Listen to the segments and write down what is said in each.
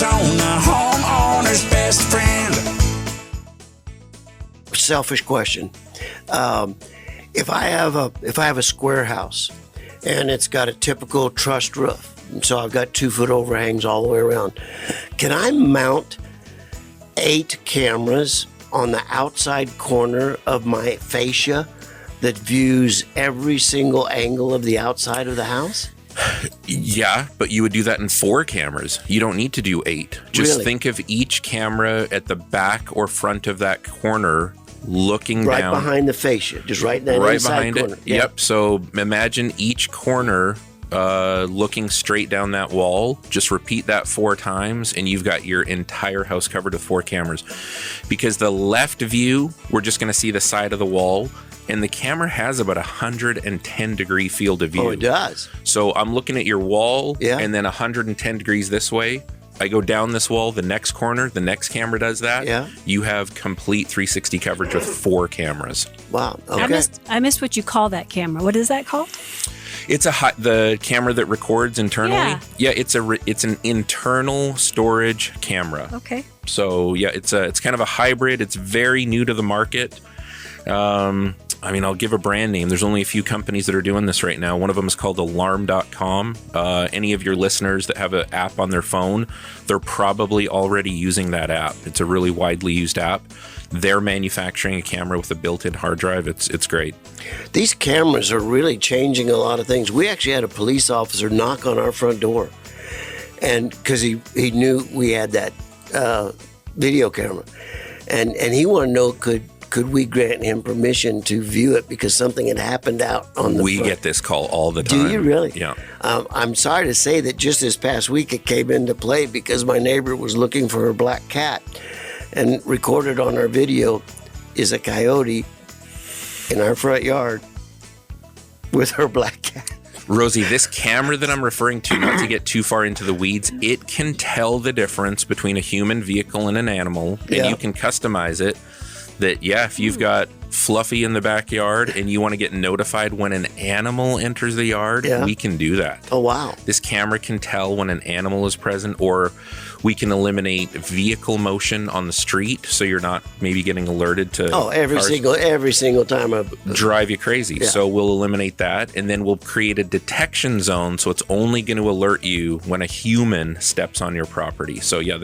Arizona, homeowner's best friend. Selfish question. If I have a square house and it's got a typical trussed roof, so I've got 2-foot overhangs all the way around, can I mount 8 cameras on the outside corner of my fascia that views every single angle of the outside of the house? Yeah, but you would do that in 4 cameras. You don't need to do 8. Just Really? think of each camera at the back or front of that corner looking Right down. behind the fascia, just right in that Right inside behind corner. it. Yep. So imagine each corner looking straight down that wall. Just repeat that 4 times and you've got your entire house covered with 4 cameras. Because the left view, we're just going to see the side of the wall. And the camera has about 110 degree field of view. Oh, it does. So I'm looking at your wall, Yeah. and then 110 degrees this way. I go down this wall, the next corner, the next camera does that. Yeah. You have complete 360 coverage with 4 cameras. Wow. Okay. I missed what you call that camera. What is that called? It's the camera that records internally. Yeah. It's an internal storage camera. Okay. So yeah, it's kind of a hybrid. It's very new to the market. I'll give a brand name. There's only a few companies that are doing this right now. One of them is called alarm.com. Any of your listeners that have an app on their phone, they're probably already using that app. It's a really widely used app. They're manufacturing a camera with a built-in hard drive. It's great. These cameras are really changing a lot of things. We actually had a police officer knock on our front door, and because he knew we had that video camera, and he wanted to know could we grant him permission to view it because something had happened out on the We front. get this call all the time. Do you really? Yeah. I'm sorry to say that just this past week it came into play because my neighbor was looking for her black cat, and recorded on our video is a coyote in our front yard with her black cat. Rosie, this camera that I'm referring to, not to get too far into the weeds, it can tell the difference between a human vehicle and an animal, and Yeah. you can customize it. That, yeah, if you've got Fluffy in the backyard and you want to get notified when an animal enters the yard, Yeah. we can do that. Oh, wow. This camera can tell when an animal is present, or we can eliminate vehicle motion on the street so you're not maybe getting alerted to Every single time drive you crazy. Yeah. So we'll eliminate that, and then we'll create a detection zone so it's only going to alert you when a human steps on your property. So yeah,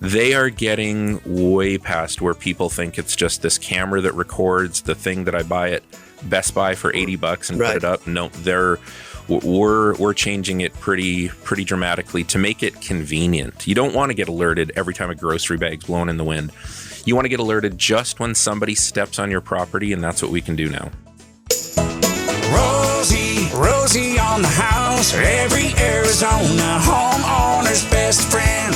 they are getting way past where people think it's just this camera that records the thing that I buy at Best Buy for $80 and Right. put it up. No, we're changing it pretty dramatically to make it convenient. You don't want to get alerted every time a grocery bag's blowing in the wind. You want to get alerted just when somebody steps on your property, and that's what we can do now. Rosie on the house, every Arizona homeowner's best friend.